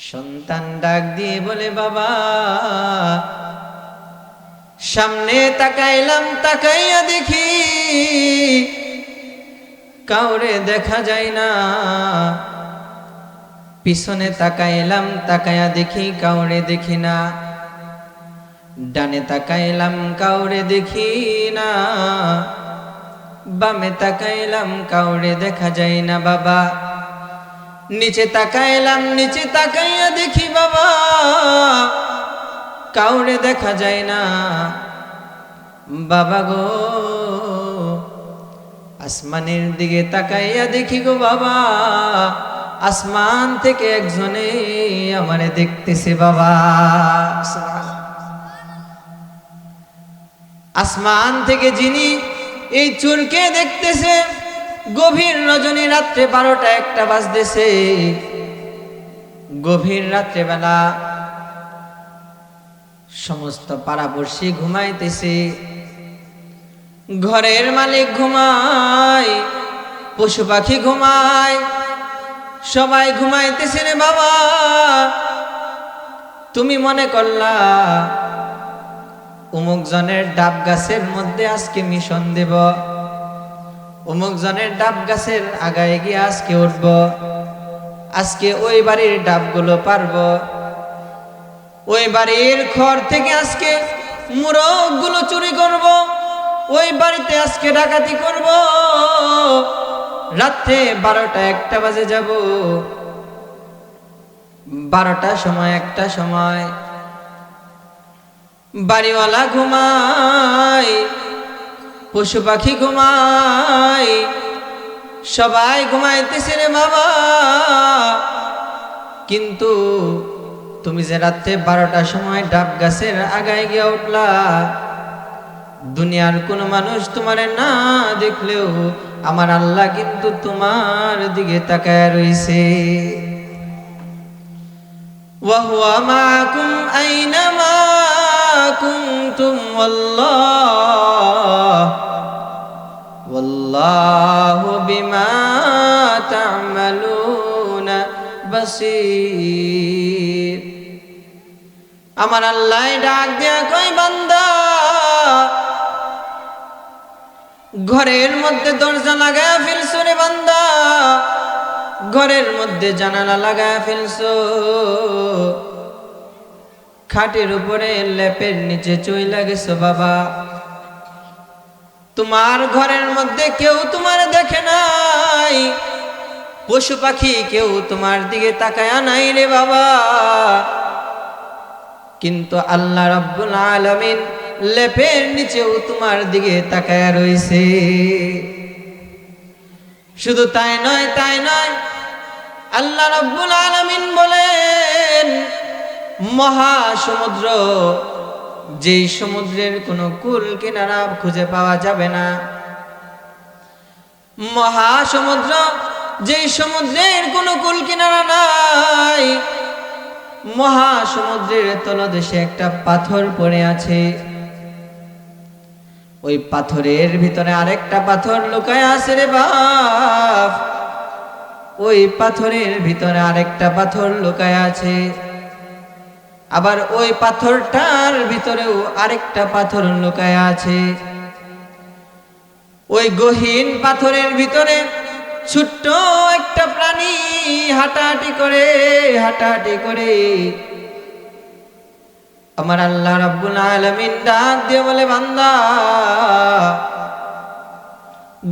সন্তান ডাক দিয়ে বলে, বাবা। সামনে তাকাইলাম, তাকাইয়া দেখি কাউরে দেখা যায় না। পিছনে তাকাইলাম, তাকাইয়া দেখি কাউরে দেখি না। ডানে তাকাইলাম, কাউরে দেখি না। বামে তাকাইলাম, কাউরে দেখা যায় না বাবা। নিচে তাকাইলাম, নিচে তাকাইয়া দেখি বাবা কাউরে দেখা যায় না। বাবা গো, আসমানের দিকে তাকাইয়া দেখি গো বাবা, আসমান থেকে একজনে আমারে দেখতেছে বাবা। আসমান থেকে যিনি এই চোরকে দেখতেছে, গভীর রজনী, রাত্রে 12টা-1টা বাজতেছে। গভীর রাত্রে বেলা সমস্ত পাড়াপড়শি ঘুমাইতেছে, ঘরের মালিক ঘুমায়, পশু পাখি ঘুমায়, সবাই ঘুমাইতেছে রে বাবা। তুমি মনে করলা অমুক জনের ডাব গাছের মধ্যে আজকে মিশন দেব, অমুক জনের ডাব গাছের আগায় গিয়ে আজকে উঠব, আজকে ওই বাড়ির ডাবগুলো পারবো, ওই বাড়ির খড় থেকে আজকে মুরগগুলো চুরি করব, ওই বাড়িতে আজকে ডাকাতি করব। রাত্রে 12টা-1টা বাজে যাব। 12টার সময়, 1টার সময় বাড়িওয়ালা ঘুমায়, পশু পাখি ঘুমায়, সবাই ঘুমাইতেছে রে বাবা। কিন্তু তুমি যে রাত্রে 12টার সময় ডাব গাছের আগায় গিয়া উঠলা, দুনিয়ার কোন মানুষ তোমারে না দেখলেও আমার আল্লাহ কিন্তু তোমার দিকে তাকায় রইছে। ওয়া হুয়া মাআকুম আইনামা কুনতুম ওয়াল্লাহু বিমা তা'মালুনা বাসীর। আমার আল্লাহ ডাক দিয়া কই, বান্দা, ঘরের মধ্যে দরজা লাগায়া ফেলছো রে বান্দা, ঘরের মধ্যে জানালা লাগায়া ফেলছো, খাটের উপরে লেপের নিচে চইলা গেছো বাবা। তোমার ঘরের মধ্যে কেউ তোমার দেখে নাই, পশু পাখি কেউ তোমার দিকে তাকায়া নাই রে বাবা। কিন্তু আল্লাহ রাব্বুল আলামিন লেপের নিচেও তোমার দিকে তাকায়া রইছে। শুধু তাই নয়, তাই নয়, আল্লাহ রাব্বুল আলামিন বলেন, মহাসমুদ্র, যেই সমুদ্রের কোনো কুল কিনারা খুঁজে পাওয়া যাবে না, মহাসমুদ্র, যেই সমুদ্রের কোনো কুল কিনারা নাই, মহাসমুদ্রের তলদেশে একটা পাথর পড়ে আছে। ওই পাথরের ভিতরে আরেকটা পাথর লুকায় আছে রে বাপ, ওই পাথরের ভিতরে আরেকটা পাথর লুকায় আছে। আবার ওই পাথরটার ভিতরেও আরেকটা পাথর লুকায় আছে। ওই গহীন পাথরের ভিতরে ছোট্ট একটা প্রাণী হাঁটাহাঁটি করে, হাঁটাহাঁটি করে। আমার আল্লাহ রাব্বুল আলামিন ডাক দিয়ে বলে, বান্দা,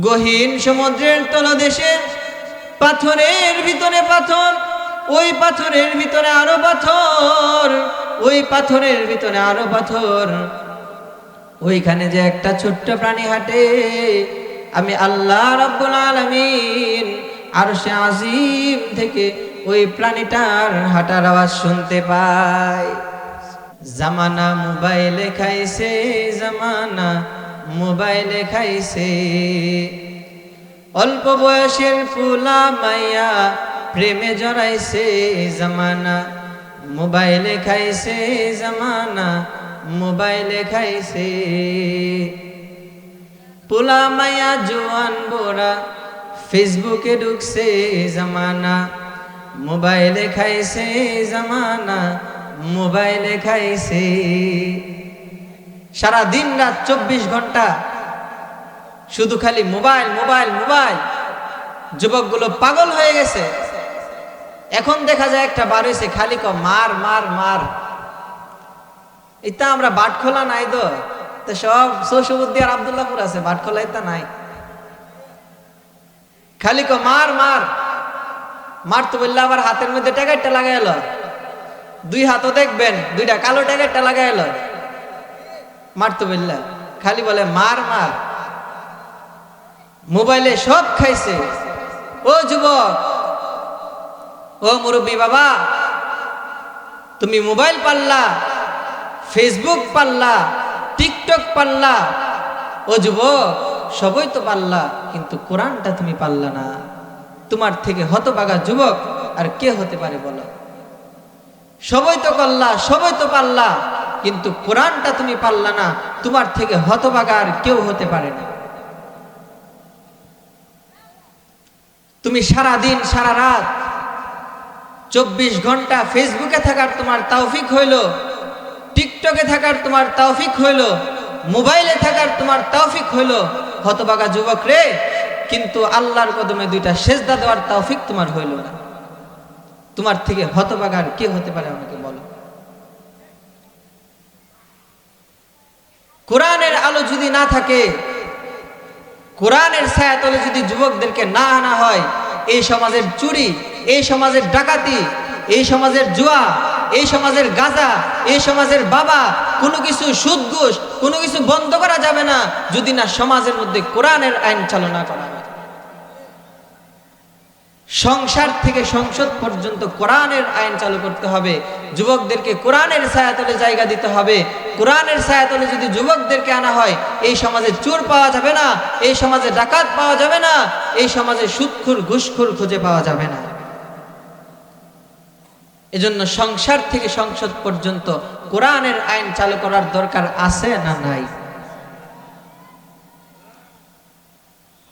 গহীন সমুদ্রের তলদেশে পাথরের ভিতরে পাথর, ওই পাথরের ভিতরে আরো পাথর, ওই পাথরের ভিতরে আরো পাথর। ওইখানে যে একটা ছোট্ট প্রাণী হাঁটে, আমি আল্লাহ রাব্বুল আলামিন আরশে আজিম থেকে ওই প্রাণীটার হাঁটার আওয়াজ শুনতে পাই। জামানা মোবাইলে খাইছে, জামানা মোবাইলে খাইছে, অল্প বয়সের ফুলা মাইয়া প্রেমে জড়াইছে। জামানা মোবাইলে খাইছে, জামানা মোবাইলে খাইছে, পোলা মাইয়া জোয়ান বোরা ফেসবুকে ঢুকছে। জামানা মোবাইলে খাইছে জামানা, মোবাইলে খাইছে। সারা দিন রাত 24 ঘন্টা শুধু খালি মোবাইল মোবাইল মোবাইল। যুবকগুলো পাগল হয়ে গেছে। এখন দেখা যায় একটা বার হয়েছে খালি মার মার মার। এটা আমরা বাটখোলা নাই তো সব সৌসবুদ্দি আর আব্দুল্লাহপুর আছে, বাটখোলা এটা নাই। খালি মার মার মার তো বললে আবার হাতের মধ্যে ট্যাগারটা লাগাই এলো, দুই হাতও দেখবেন দুইটা কালো ট্যাগারটা লাগাই এলো। মার তো বললে খালি বলে মার মার। মোবাইলে সব খাইছে। ও যুবক, ও মুরব্বী বাবা, তুমি মোবাইল পাল্লা, ফেসবুক পাল্লা, টিকটক পাল্লা। ও যুবক, সবই তো পাল্লা, কিন্তু কোরআনটা তুমি পাল্লা না। তোমার থেকে হতভাগা যুবক আর কে হতে পারে বলো? সবই তো করলা, সবই তো পাল্লা, কিন্তু কোরআনটা তুমি পাল্লা না। তোমার থেকে হতভাগা আর কেউ হতে পারে না। তুমি সারা দিন সারা রাত 24 ঘন্টা ফেসবুকে থাকার তোমার তৌফিক হইল, টিকটকে থাকার তোমার তৌফিক হইল, মোবাইলে থাকার তোমার তৌফিক হইল, হতভাগা যুবক রে। কিন্তু আল্লাহর কদমে দুইটা সেজদা দেওয়ার তৌফিক তোমার হইল না। তোমার থেকে হতভাগা আর কে হতে পারে আমাকে বলো? কোরআনের আলো যদি না থাকে, কোরআনের ছায়াতলে যদি যুবকদেরকে না আনা হয়, এই সমাজের চুরি, এই সমাজের ডাকাতি, এই সমাজের জুয়া, এই সমাজের গাঁজা, এই সমাজের বাবা, কোনো কিছু সুদ ঘুষ কোনো কিছু বন্ধ করা যাবে না যদি না সমাজের মধ্যে কোরআনের আইন চালনা করা হয়। সংসার থেকে সংসদ পর্যন্ত কোরআনের আইন চালু করতে হবে। যুবকদেরকে কোরআনের ছায়াতলে জায়গা দিতে হবে। কোরআনের ছায়াতলে যদি যুবকদেরকে আনা হয়, এই সমাজে চোর পাওয়া যাবে না, এই সমাজে ডাকাত পাওয়া যাবে না, এই সমাজে সুদখোর ঘুষখোর খুঁজে পাওয়া যাবে না। এজন্য সংসার থেকে সংসদ পর্যন্ত কোরআনের আইন চালু করার দরকার আছে না নাই?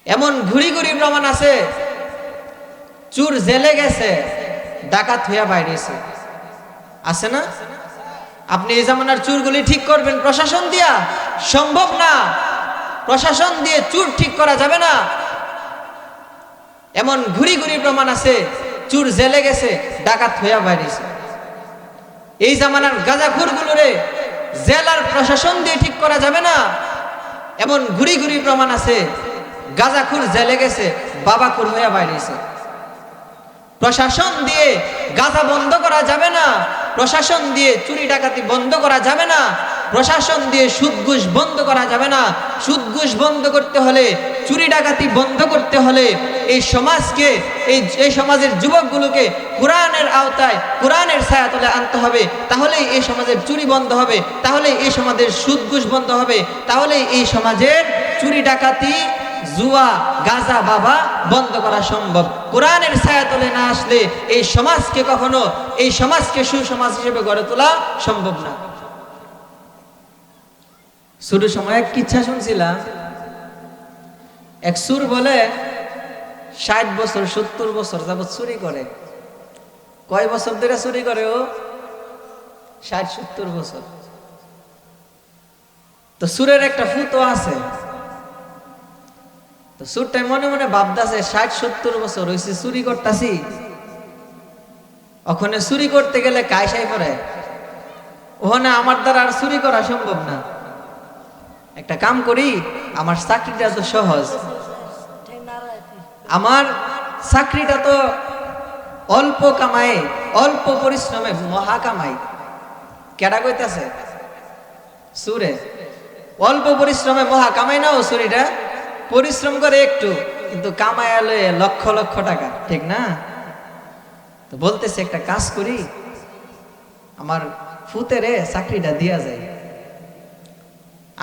এমন ঘুরি ঘুরি প্রমাণ আছে, চোর জেলে গেছে, ডাকাত হইয়া বাইরেছে, আছে না? আপনি এই জামানার চোরগুলি ঠিক করবেন প্রশাসন দিয়া? সম্ভব না। প্রশাসন দিয়ে চোর ঠিক করা যাবে না। এমন ঘুরি ঘুরি প্রমাণ আছে, চোর জেলে গেছে, ডাকাত হইয়া বাইরেছে। এই জামানার গাঁজাখোরগুলোরে জেলার প্রশাসন দিয়ে ঠিক করা যাবে না। এমন ঘুরি ঘুরি প্রমাণ আছে, গাঁজাখোর জেলে গেছে, বাবাখোর হইয়া বাইরেছে। প্রশাসন দিয়ে গাঁজা বন্ধ করা যাবে না, প্রশাসন দিয়ে চুরি ডাকাতি বন্ধ করা যাবে না, প্রশাসন দিয়ে সুদ ঘুষ বন্ধ করা যাবে না। সুদ ঘুষ বন্ধ করতে হলে, চুরি ডাকাতি বন্ধ করতে হলে এই সমাজকে, এই সমাজের যুবকগুলোকে কোরআনের আওতায়, কোরআনের ছায়াতলে আনতে হবে। তাহলেই এই সমাজের চুরি বন্ধ হবে, তাহলেই এই সমাজের সুদ ঘুষ বন্ধ হবে, তাহলেই এই সমাজের চুরি ডাকাতি, জুয়া, গাঁজা বাবা বন্ধ করা সম্ভব। কোরআনের ছায়াতলে না আসলে এই সমাজকে কখনো, এই সমাজকে সুসমাজ হিসেবে গড়ে তোলা সম্ভব না। শুরু সময় এক কিচ্ছা শুনছিলাম, এক সুর বলে 60 বছর 70 বছর যাবত চুরি করে। কয় বছর ধরে চুরি করে ও? 60-70 বছর। তো সুরের একটা ফুতো আছে, তো সুরটাই মনে মনে ভাবতেছে 60-70 বছর হয়েছে চুরি করতেছি, ওখানে চুরি করতে গেলে কায়সাই পড়ে, ওখানে আমার দ্বারা আর চুরি করা সম্ভব না। একটা কাম করি, আমার চাকরিটা তো সহজ, আমার চাকরিটা তো অল্প কামাই, অল্প পরিশ্রমে মহা কামাই। কেডা কইতাছে? সুরে অল্প পরিশ্রমে মহা কামাই না। ও চুরিটা পরিশ্রম করে একটু, কিন্তু কামায় আলো লক্ষ লক্ষ টাকা, ঠিক না? তো বলতেছে একটা কাজ করি, আমার ফুতেরে চাকরিটা দিয়া যায়,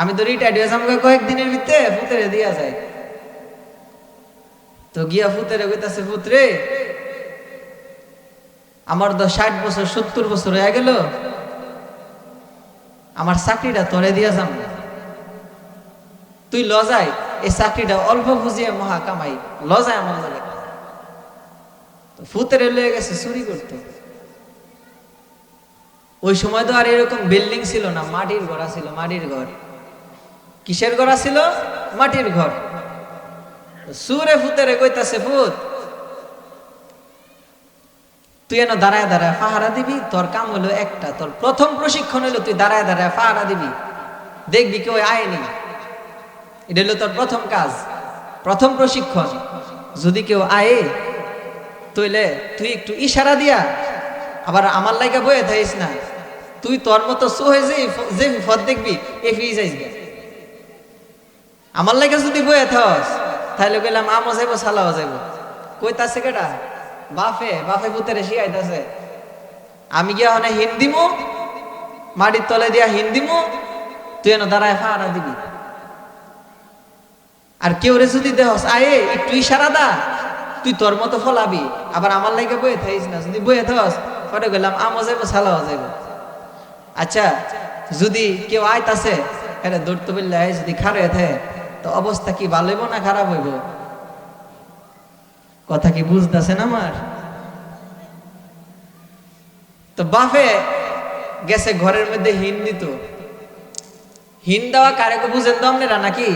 আমি তো রিটায়ার্ড হয়ে যাবো কয়েকদিনের ভিতরে, ফুতেরে দিয়া যায়। তো গিয়া ফুতেরে কইতাছে, ফুতরে আমার তো 60 বছর 70 বছর হয়ে গেল, আমার চাকরিটা তোরে দিয়া যাম, তুই লজায় এই চাকরিটা অল্প বুঝিয়ে মহা কামাই, লজায় আমার লাগে। তো ফুতের লয়ে গেছে চুরি করতো। ওই সময় তো আর এরকম বিল্ডিং ছিল না, মাটির ঘর ছিল, মাটির ঘর। কিসের ঘর ছিল? মাটির ঘর। সুরে ফুতেরে কইতাছে, ফুত তুই এনে দাঁড়ায় দাঁড়ায় পাহারা দিবি, তোর কাম হলো একটা, তোর প্রথম প্রশিক্ষণ হলো তুই দাঁড়ায় দাঁড়ায় পাহারা দিবি, দেখবি কেউ আয়নি। এটা হলো তোর প্রথম কাজ, প্রথম প্রশিক্ষণ। যদি কেউ আয়ে তইলে তুই একটু ইশারা দিয়া, আবার আমার লাইগা বয়ে থাকিস না, তুই তোর মতো সোহে যে ফদ দেখবি এ ফি যাইবি। আমার লাইগা যদি বয়ে থাকস তাহলে কইলাম আমও যাইব সালাও যাইব। কইতাছে কেটা? বাফে বাফে পুতেরে শিখাইতাছে। আমি গিয়া হনে হিন্দিমু, মাটির তলে দিয়া হিন্দিমু, তুই এনে দাঁড়ায় ফাড়া দিবি। আর কেউ রে যদি দেহস আয়ে একটু ইশারা দা, তুই তোর মতো ফলাবি, আবার আমার লাইগা বয়ে থাইস না। যদি বয়ে থাকস পরে গেলাম আমও যাইব সালাও যাইব। আচ্ছা যদি কেউ আইতাছে এটা দৌড়তে বললে যদি খারে থাকে তো অবস্থা কি ভালো হইব না খারাপ হইব? কথা কি বুঝতেছেন আমার? তো বাফে গেছে ঘরের মধ্যে হিন দিত। হিন দেওয়া কারে বুঝেন তো আপনারা নাকি?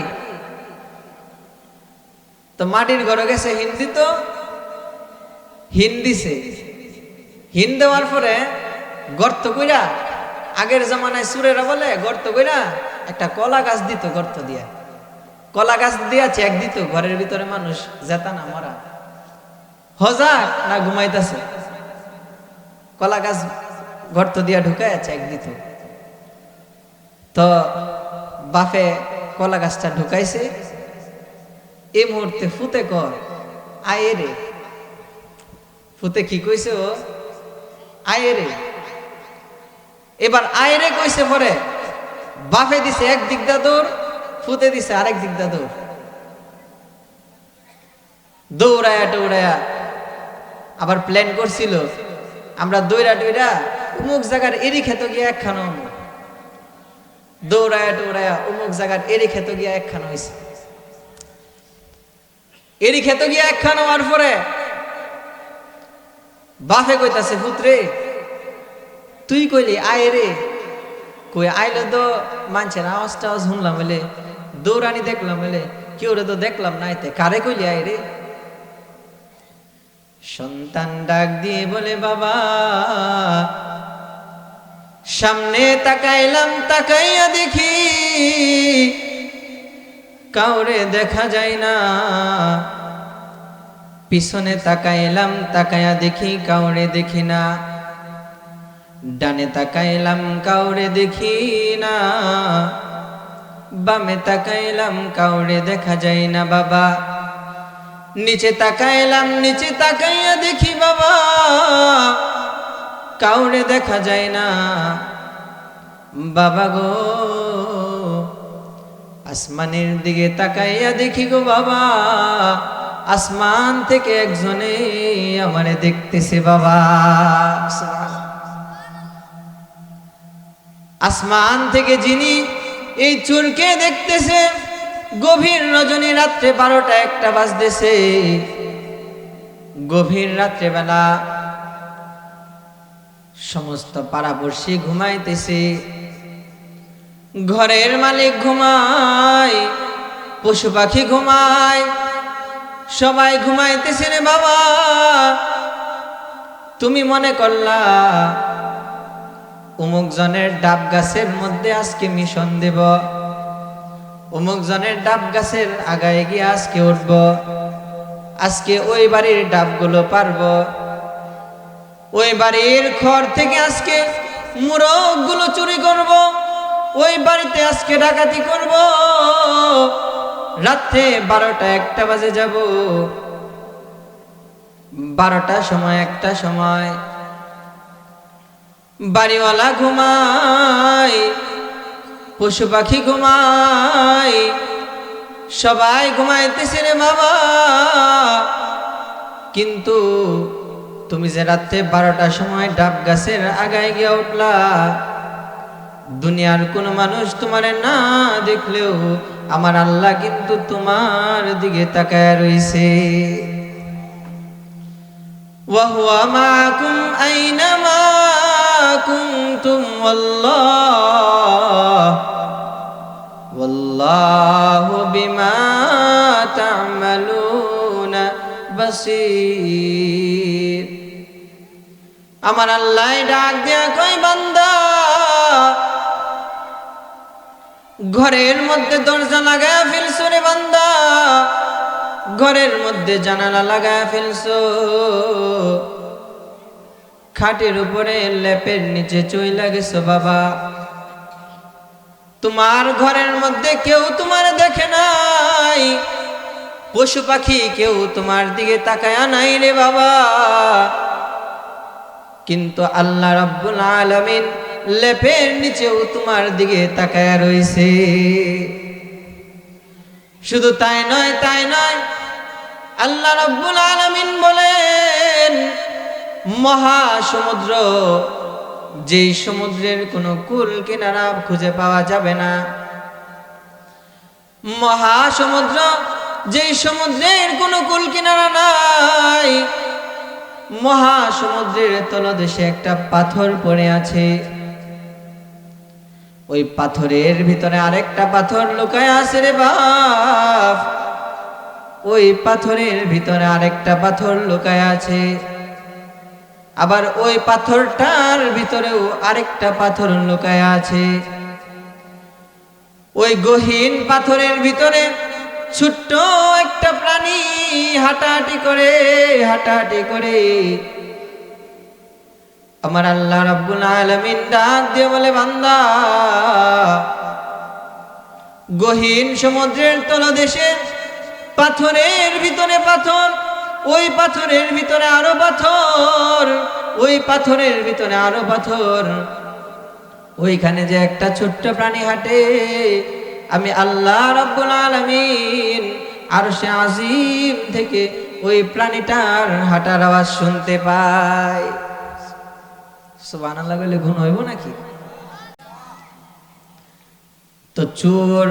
তো মাটির ঘরে গেছে হিন দিত, হিন দিছে। হিন দেওয়ার পরে গর্ত কইরা, আগের জামানায় সুরেরা বলে গর্ত কইরা একটা কলা গাছ দিত, গর্ত দিয়া কলা গাছ দিয়া চেক দিত ঘরের ভিতরে মানুষ যেতা না মরা, হজাক না ঘুমাইতেছে, কলা গাছ গর্ত দিয়া ঢুকায় চেক দিত। তো বাপে কলা গাছটা ঢুকাইছে। এই মুহূর্তে ফুতে কর আয়ে রে। ফুতে কি কইছে? ও আয়ে রে। এবার আয়ে রে কইছে পরে বাপে দিছে এক দিক দা দৌড়, ফুতে দিছে আরেক দিক দা দৌড়। দৌড়ায়া টৌড়ায়া আবার প্ল্যান করছিল আমরা দৌড়া টৌড়া অমুক জায়গার এরি খেত গিয়া একখানো, দৌড়ায়া টৌড়ায়া অমুক জায়গার এরি খেত গিয়া একখানো হয়েছে। এরি খেত গিয়া একখানো হওয়ার পরে বাপে কইতাছে পুত্রে তুই কইলি আয় রে। কই আইলে তো মানছেন আওয়াজ টাওয়াজ শুনলাম বলে, দৌড়ানি দেখলাম বলে, কেউ রে তো দেখলাম না, এতে কারে কইলি আয় রে? সন্তান ডাক দিয়ে বলে বাবা সামনে তাকাইলাম, তাকাইয়া দেখি কাউরে দেখা যায় না, পিছনে তাকাইলাম, তাকাইয়া দেখি কাউরে দেখি না, ডানে তাকাইলাম কাউরে দেখি না, বামে তাকাইলাম কাউরে দেখা যায় না বাবা, নিচে তাকাইলাম, নিচে তাকাইয়া দেখি বাবা কাউরে দেখা যায় না বাবা গো, আসমানের দিকে তাকাইয়া দেখি গো বাবা আসমান থেকে একজনে আমারে দেখতেছে বাবা। আসমান থেকে যিনি এই চোরকে দেখতেছে, গভীর রজনী রাত্রে 12টা 1টা বাজতেছে, গভীর রাত্রে বেলা সমস্ত পাড়াপড়শি ঘুমাইতেছে, ঘরের মালিক ঘুমায়, পশু পাখি ঘুমায়, সবাই ঘুমাইতেছে রে বাবা। তুমি মনে করলা অমুক জনের ডাব গাছের মধ্যে আজকে মিশন দেব, অমুক জনের ডাব গাছের আগায় গিয়ে আজকে উঠব, আজকে ওই বাড়ির ডাবগুলো পারব, ওই বাড়ির খড় থেকে আজকে মুরগগুলো চুরি করব, ওই বাড়িতে আজকে ডাকাতি করব, রাত্রে 12টা 1টা বাজে যাব, 12টার সময় 1টার সময় বাড়িওয়ালা ঘুমায়, পশু পাখি ঘুমায়, সবাই ঘুমাইতেছে রে বাবা। কিন্তু তুমি যে রাত্রে 12টার সময় ডাব গাছের আগায় গিয়ে উঠলা, দুনিয়ার কোন মানুষ তোমারে না দেখলেও আমার আল্লাহ কিন্তু তোমার দিকে তাকায় রইছে। ওয়া হুয়া মাআকুম আইনামা কুনতুম ওয়াল্লাহু বিমা তা'মালুনা বাসীর। আমার আল্লাহ ডাক দিয়া কই বান্দা, ঘরের মধ্যে দরজা লাগায়া ফেলছো রে বান্দা, ঘরের মধ্যে জানালা লাগায়া ফেলছো, খাটের উপরে লেপের নিচে চইলা গেছো বাবা। তোমার ঘরের মধ্যে কেউ তোমার দেখে নাই, পশু পাখি কেউ তোমার দিকে তাকায়া নাই রে বাবা, কিন্তু আল্লাহ রাব্বুল আলামিন লেপের নিচেও তোমার দিকে তাকায়া রইছে। শুধু তাই নয়, আল্লাহ রাব্বুল আলামিন বলেন মহাসমুদ্র, যেই সমুদ্রের কোনো কুল কিনারা খুঁজে পাওয়া যাবে না, মহাসমুদ্র যেই সমুদ্রের কোনো কুল কিনারা নাই, মহাসমুদ্রের তলদেশে একটা পাথর পড়ে আছে, ওই পাথরের ভিতরে আরেকটা পাথর লুকায় আছে রে বাপ, ওই পাথরের ভিতরে আরেকটা পাথর লুকায় আছে, আবার ওই পাথরটার ভিতরেও আরেকটা পাথর লুকায় আছে। ওই গহীন পাথরের ভিতরে ছোট্ট একটা প্রাণী হাঁটাহাঁটি করে আমার আল্লাহ রাব্বুল আলামিন ডাক দিয়ে বলে বান্দা, গহীন সমুদ্রের তলদেশে পাথরের ভিতরে পাথর, ওই পাথরের ভিতরে আরো পাথর, ওই পাথরের ভিতরে আরো পাথর, ওইখানে যে একটা ছোট্ট প্রাণী হাঁটে, আমি আল্লাহ রাব্বুল আলামিন আরশে আজিম থেকে ওই প্রাণীটার হাঁটার আওয়াজ শুনতে পাই। সুবহানাল্লাহ বলে গুণ হইব নাকি? তো চোর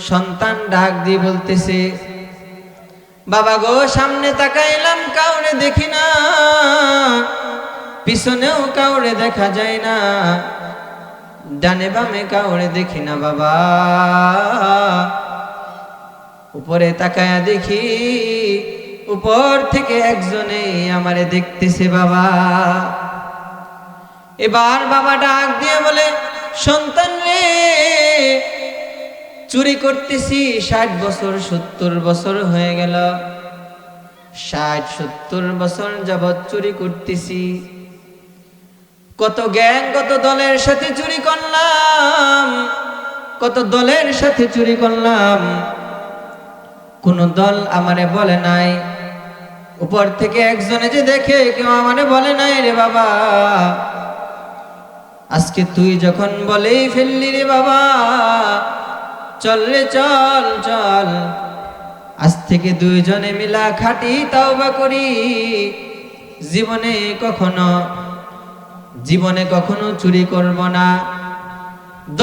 সন্তান ডাক দিয়ে বলতেছে, বাবা গো, সামনে তাকাইলাম কাউরে দেখি না, পিছনেও কাউরে দেখা যায় না, ডানে বামে কাউরে দেখি না বাবা, উপরে তাকায়া দেখি উপর থেকে একজনে আমারে দেখতেছে বাবা। এবার বাবা ডাক দিয়ে বলে, সন্তান রে, চুরি করতেছি 60 বছর 70 বছর হয়ে গেল, 60-70 বছর যাবৎ চুরি করতেছি, কত গ্যাং কত দলের সাথে চুরি করলাম, কত দলের সাথে চুরি করলাম, কোন দল আমারে বলে নাই, উপর থেকে একজনে যে দেখে কেউ আমারে বলে নাই রে বাবা। আজকে তুই যখন বলেই ফেললি রে বাবা, চল রে চল চল, আজ থেকে দুইজনে মিলা খাটি তাওবা করি, জীবনে কখনো চুরি করব না,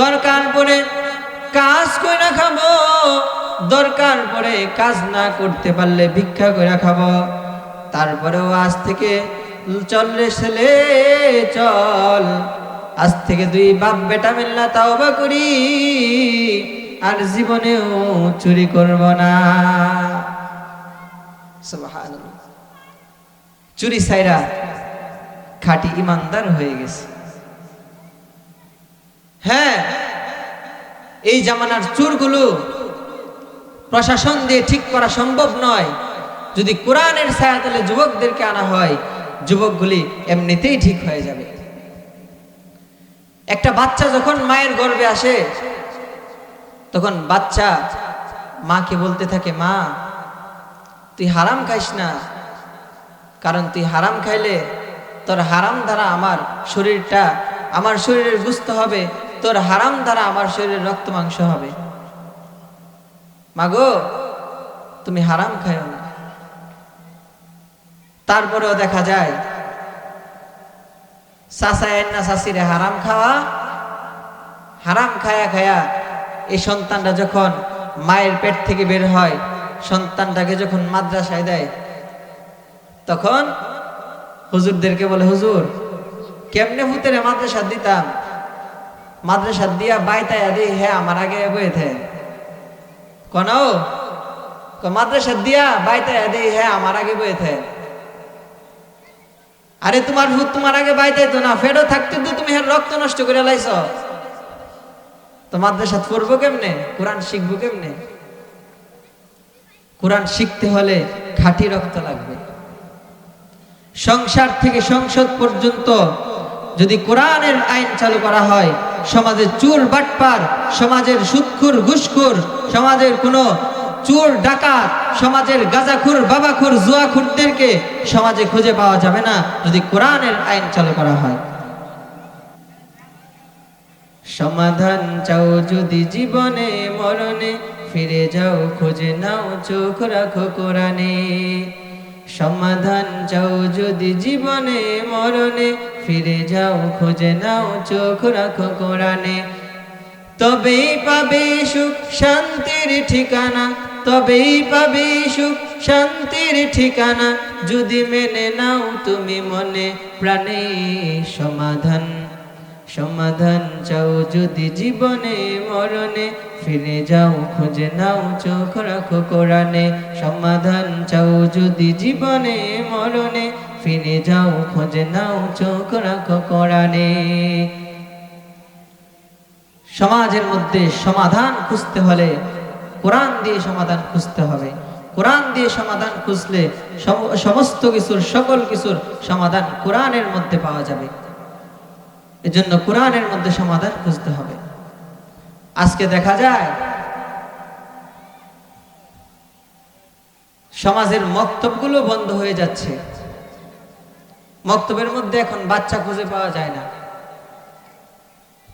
দরকার পড়ে কাজ কইরা খাবো, দরকার পড়ে কাজ না করতে পারলে ভিক্ষা কইরা খাবো, তারপরেও আজ থেকে চল রে ছেলে চল, আজ থেকে দুই বাপ বেটা মিল্লা তাওবা করি, আর জীবনেও চুরি করব না। সুবহানাল্লাহ। চুরি ছাইরা খাঁটি ইমানদার হয়ে গেছে। হ্যাঁ, এই জামানার চোরগুলো প্রশাসন দিয়ে ঠিক করা সম্ভব নয়, যদি কোরআনের ছায়াতলে যুবকদেরকে আনা হয়, যুবকগুলি এমনিতেই ঠিক হয়ে যাবে। একটা বাচ্চা যখন মায়ের গর্ভে আসে, তখন বাচ্চা মাকে বলতে থাকে, মা তুই হারাম খাইস না, কারণ তুই হারাম খাইলে তোর হারাম দ্বারা আমার শরীরের গুস্ত হবে, তোর হারাম দ্বারা আমার শরীরের রক্ত মাংস হবে, মাগো তুমি হারাম খাইও না। তারপরেও দেখা যায় চাচিরে হারাম খায়া এই সন্তানটা যখন মায়ের পেট থেকে বের হয়, সন্তানটাকে যখন মাদ্রাসায় দেয়, তখন হুজুরদেরকে বলে, হুজুর কেমনে ভূতের মাদ্রাসা দিতাম, মাদ্রাসা দিয়া বাইতায়া দি, হ্যাঁ আমার আগে বইতে কোন মাদ্রাসা দিয়া বাইতায়া দি, হ্যাঁ আমার আগে বইতে। আরে তোমার ভূত তোমার আগে বাইতাইতো না, ফেরো থাকতে তো তুমি হ্যাঁ রক্ত নষ্ট করে লাইছ, তো মাদ্রাসা পড়বো কেমনে, কোরআন শিখবো কেমনে? কোরআন শিখতে হলে খাঁটি রক্ত লাগবে। সংসার থেকে সংসদ পর্যন্ত যদি কোরআনের আইন চালু করা হয়, সমাজের চোর বাটপার, সমাজের সুদখোর ঘুষখোর, সমাজের কোনো চোর ডাকাত, সমাজের গাঁজাখোর বাবাখোর জুয়াখোরদেরকে সমাজে খুঁজে পাওয়া যাবে না যদি কোরআনের আইন চালু করা হয়। সমাধান চাও যদি জীবনে মরণে, ফিরে যাও খুঁজে নাও চোখ রাখো কোরআনে। সমাধান চাও যদি জীবনে মরণে, ফিরে যাও খুঁজে নাও চোখ রাখো কোরআনে। তবেই পাবে সুখ শান্তির ঠিকানা, তবেই পাবে সুখ শান্তির ঠিকানা, যদি মেনে নাও তুমি মনে প্রাণে সমাধান। সমাধান চাও যদি জীবনে মরণে, ফিরে যাও খুঁজে নাও চোখ রাখো কোরআনে। সমাধান চাও যদি জীবনে মরণে, ফিরে যাও খুঁজে নাও চোখ রাখো কোরআনে। সমাজের মধ্যে সমাধান খুঁজতে হলে কোরআন দিয়ে সমাধান খুঁজতে হবে। কোরআন দিয়ে সমাধান খুঁজলে সমস্ত কিছুর, সকল কিছুর সমাধান কোরআনের মধ্যে পাওয়া যাবে। এজন্য কোরআনের মধ্যে সমাধান খুঁজতে হবে। আজকে দেখা যায় সমাজের মক্তবগুলো বন্ধ হয়ে যাচ্ছে। মক্তবের মধ্যে এখন বাচ্চা খুঁজে পাওয়া যায় না,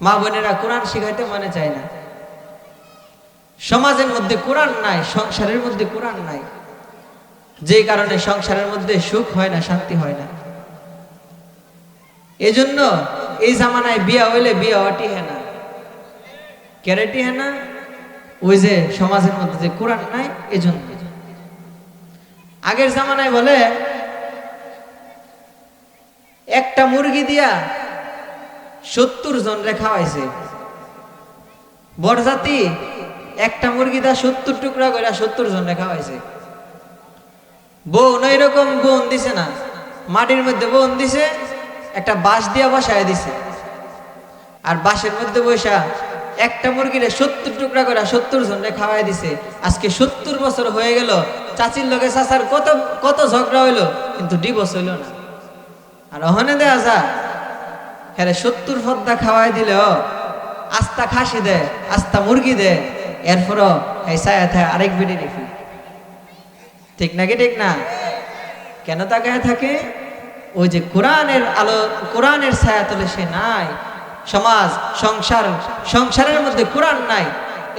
মা বোনেরা কোরআন শিখাইতে মনে চায় না। সমাজের মধ্যে কোরআন নাই, সংসারের মধ্যে কোরআন নাই, যে কারণে সংসারের মধ্যে সুখ হয় না, শান্তি হয় না। এজন্য এই জামানায় বিয়া হইলে বিয়া অটি হয় না, ক্যারেটি হয় না, ওই যে সমাজের মধ্যে যে কোরআন নাই। এজন্য আগের জামানায় বলে একটা মুরগি দিয়া 70 জন রে খাওয়াইছে, বরজাতি একটা মুরগি দা 70 টুকরা করে 70 জন রে খাওয়াইছে। বোন এরকম বোন দিছে না, মাটির মধ্যে বোন দিছে, একটা বাঁশ দিয়া বসায় দিছে, আর বাঁশের মধ্যে বসা একটা মুরগিরে 70 টুকরা করে 70 জন রে খাওয়াই দিছে। আজকে 70 বছর হয়ে গেল, চাচির লগে চাচার কত কত ঝগড়া হইলো, কিন্তু ডিভোর্স হইল না। আর ওখানে দেয়া যা হ্যাঁ 70 ফদ্দা খাওয়াই দিলেও আস্তা খাসি দেয়, আস্তা মুরগি দেয়, এরপরও এই ছায়া থাকে আরেক বেডি রেখি। ঠিক নাকি ঠিক না? কেন তাকায় থাকে? ওই যে কোরআনের আলো, কোরআনের ছায়া তলে সে নাই। সমাজ সংসারের মধ্যে কোরআন নাই,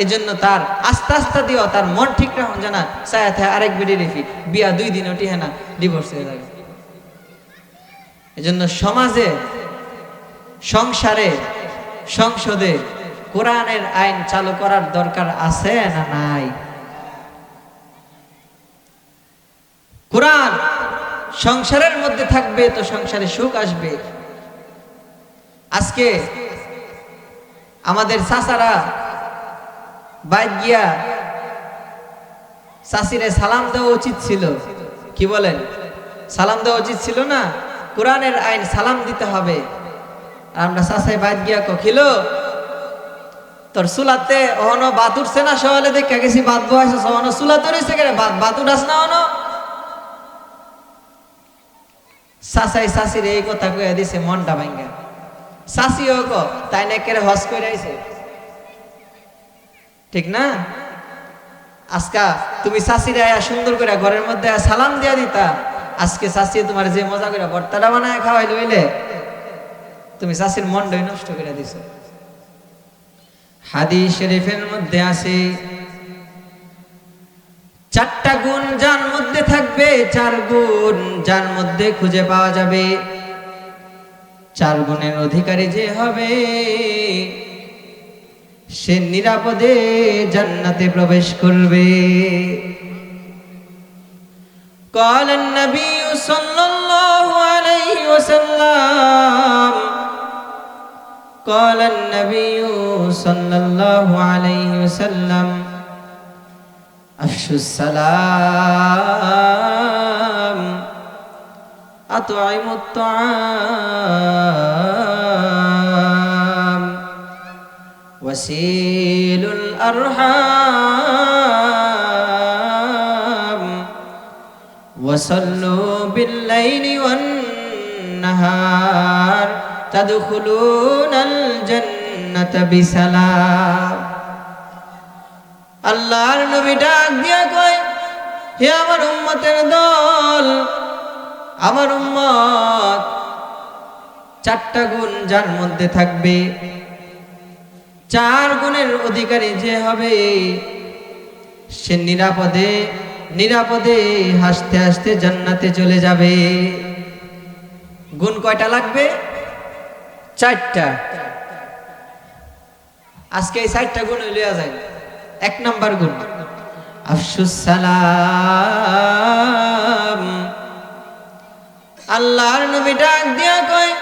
এজন্য তার আস্তে আস্তে দিও তার মন ঠিক রাখুন জানা, ছায়া থাকে আরেক বেডি রেখি, বিয়া 2 দিন ওটি হ্যাঁ না, ডিভোর্স হয়ে যাবে। এজন্য সমাজে, সংসারে, সংসদে কোরআনের আইন চালু করার দরকার আছে না নাই? কোরআন সংসারের মধ্যে থাকবে তো সংসারে সুখ আসবে। আজকে আমাদের চাচারা বাইক গিয়া চাচিরে সালাম দেওয়া উচিত ছিল, কি বলেন? সালাম দেওয়া উচিত ছিল না? কোরআনের আইন সালাম দিতে হবে। আমরা চাচাই বাইক গিয়া কখিলো তোর চুলাতে অহনো বাত উঠছে না, সকালে দেখা গেছি বাত বহাইছে, অহনো চুলাতে রয়েছে কেন, বাত উঠাস না অহনো? চাচাই চাচির এই কথা কইয়া দিছে, মনটা ভাঙ্গা। চাচিও ক তাই না কেড়ে হজ করে আইছে, ঠিক না? আজকা তুমি চাচিরে আয়া সুন্দর করে ঘরের মধ্যে সালাম দিয়া দিতা, আজকে চাচি তোমার যে মজা করে ভর্তাটা বানায় খাওয়াই লইলে তুমি চাচির মনটাই নষ্ট করে দিছো। হাদিস শরীফের মধ্যে আছে 4টা গুণ যার মধ্যে থাকবে, 4 গুণ যার মধ্যে খুঁজে পাওয়া যাবে, 4 গুণের অধিকারী যে হবে সে নিরাপদে জান্নাতে প্রবেশ করবে। قال النبي صلى الله عليه وسلم قال النبي صلى الله عليه وسلم أفشوا السلام أطعموا الطعام وسيلوا الأرحام وصلوا بالليل والنهار تدخلون الجنة بسلام আল্লাহর নবী ডাক দিয়া কয়, হে আমার উম্মতের দল, আমার উম্মত চারটা গুণ যার মধ্যে থাকবে, চার গুণের অধিকারী যে হবে সে নিরাপদে নিরাপদে হাসতে হাসতে জান্নাতে চলে যাবে। গুণ কয়টা লাগবে? চারটা। আজকে এই চারটা গুণ লইয়া যায়। এক নাম্বার গুণ আফশুস সালাম। আল্লাহর নবী ডাক দিয়া কয়,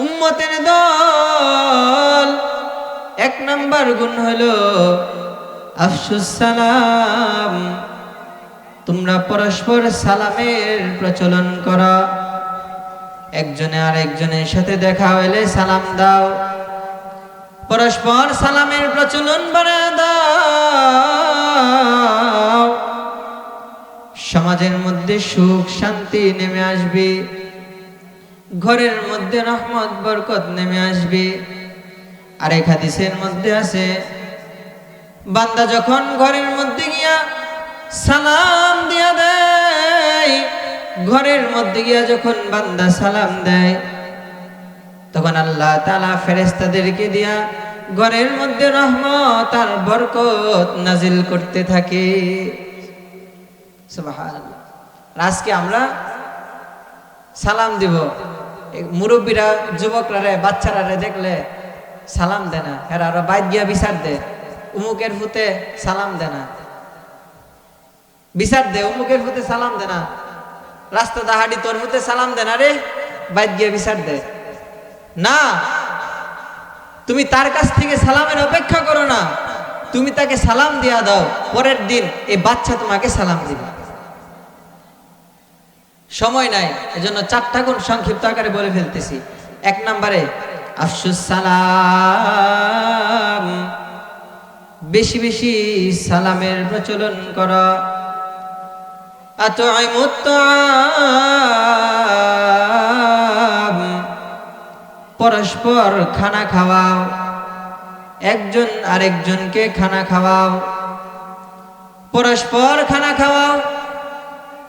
উম্মতের দল, এক নাম্বার গুণ হলো আফশুস সালাম। তোমরা পরস্পর সালামের প্রচলন করো। একজনে আরেকজনের সাথে দেখা হইলে সালাম দাও, পরস্পর সালামের প্রচলন বাড়ায় দাও। সমাজের মধ্যে সুখ শান্তি নেমে আসবে, ঘরের মধ্যে রহমত বরকত নেমে আসবে। আরেক হাদিসের মধ্যে আছে, বান্দা যখন ঘরের মধ্যে গিয়া সালাম দিয়া দেয়, ঘরের মধ্যে গিয়া যখন বান্দা সালাম দেয়, তখন আল্লাহ তাআলা ফেরেশতাদেরকে দিয়া ঘরের মধ্যে রহমত আর বরকত নাজিল করতে থাকে। সুবহানাল্লাহ। আজকে আমরা সালাম দিব, মুরব্বীরা যুবকরা বাচ্চারা দেখলে সালাম দেয় না, এরা আরো বাইর গিয়া বিচার দে, উমুকের ফুতে সালাম দে না, বিচার দে, উমুকের ফুতে সালাম দে না, রাস্তা দাহাড়ি তোর ফুতে সালাম দে না রে, বাইর গিয়া বিচার দে না। তুমি তার কাছ থেকে সালামের অপেক্ষা করো না, তুমি তাকে সালাম দিয়া দাও, পরের দিন এই বাচ্চা তোমাকে সালাম দিবে। সময় নাই, এজন্য চারটা গুণ সংক্ষিপ্ত আকারে বলে ফেলতেছি। এক নম্বরে আফশুস সালাম, বেশি বেশি সালামের প্রচলন করো। আত'ইমুত তা'আম, পরস্পর খানা খাওয়াও, একজন আরেকজনকে খানা খাওয়াও, পরস্পর খানা খাওয়াও।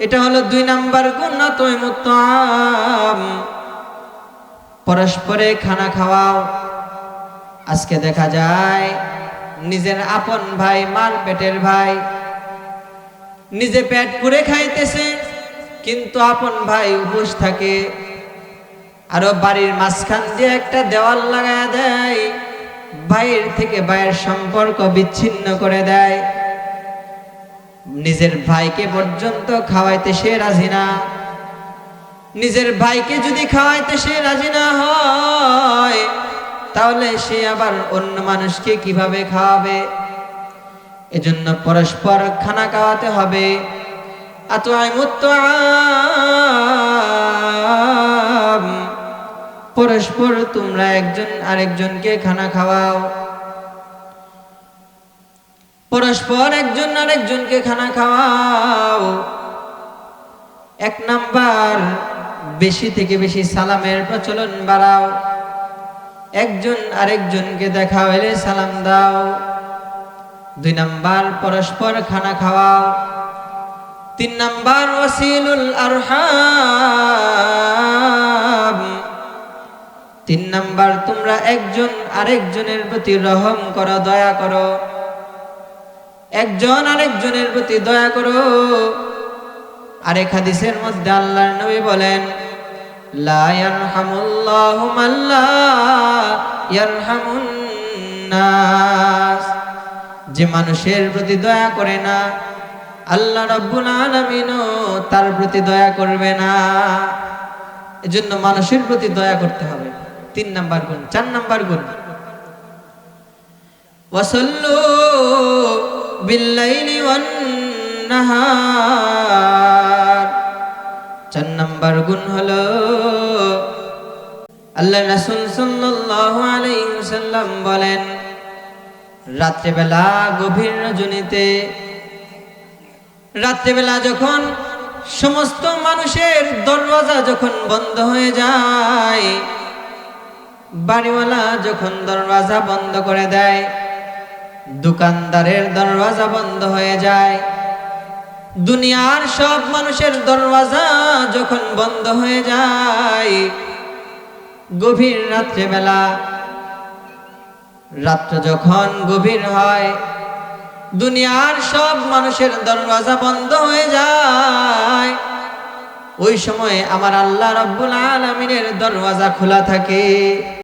এটা হলো 2 নাম্বার গুণ। আত'ইমুত তা'আম, পরস্পরে খানা খাওয়াও। আজকে দেখা যায় নিজের আপন ভাই, মার পেটের ভাই, নিজে পেট পুরে খাইতেছে, কিন্তু আপন ভাই উপোস থাকে। আরো বাড়ির মাঝখান দিয়ে একটা দেওয়াল লাগায় দেয়, ভাইয়ের থেকে ভাইয়ের সম্পর্ক বিচ্ছিন্ন করে দেয়। নিজের ভাইকে পর্যন্ত খাওয়াইতে সে রাজি না। নিজের ভাইকে যদি খাওয়াইতে সে রাজি না হয়, তাহলে সে আবার অন্য মানুষকে কিভাবে খাওয়াবে? এজন্য পরস্পর খানা খাওয়াতে হবে। আত'ইমুত তা'আম, পরস্পর তোমরা একজন আরেকজনকে খানা খাওয়াও, পরস্পর একজন আরেকজনকে খানা খাওয়াও। এক নাম্বার, বেশি থেকে বেশি সালামের প্রচলন বাড়াও। একজন আরেকজনকে দেখা হইলে সালাম দাও। 2 নাম্বার, পরস্পর খানা খাওয়াও। 3 নাম্বার, ওয়াসিলুল আরহাম, 3 নাম্বার, তোমরা একজন আরেকজনের প্রতি রহম করো, দয়া করো, একজন আরেকজনের প্রতি দয়া করো। আরেক হাদিসের মধ্যে আল্লাহর নবী বলেন, লা ইয়ারহামুল্লাহু মান লা ইয়ারহামুন নাস, যে মানুষের প্রতি দয়া করে না, আল্লাহ রাব্বুল আলামিনও তার প্রতি দয়া করবে না। এজন্য মানুষের প্রতি দয়া করতে হবে। 3 নাম্বার গুণ। 4 নাম্বার গুণ, ওয়াসাল্লু বিল্লাইলি ওয়ান নাহার। 4 নাম্বার গুণ হলো আল্লাহ রাসূল সাল্লাল্লাহু আলাইহি ওয়াসাল্লাম বলেন, রাত্রিবেলা গভীর রজনীতে, রাত্রিবেলা যখন সমস্ত মানুষের দরওয়াজা যখন বন্ধ হয়ে যায়, বাড়িওয়ালা যখন দরওয়াজা বন্ধ করে দেয়, দোকানদারের দরওয়াজা বন্ধ হয়ে যায়, দুনিয়ার সব মানুষের দরওয়াজা যখন বন্ধ হয়ে যায়, গভীর রাত্রিবেলা, রাত্র যখন গভীর হয়, দুনিয়ার সব মানুষের দরওয়াজা বন্ধ হয়ে যায়, ওই সময় আমার আল্লাহ রাব্বুল আলামিনের দরওয়াজা খোলা থাকে।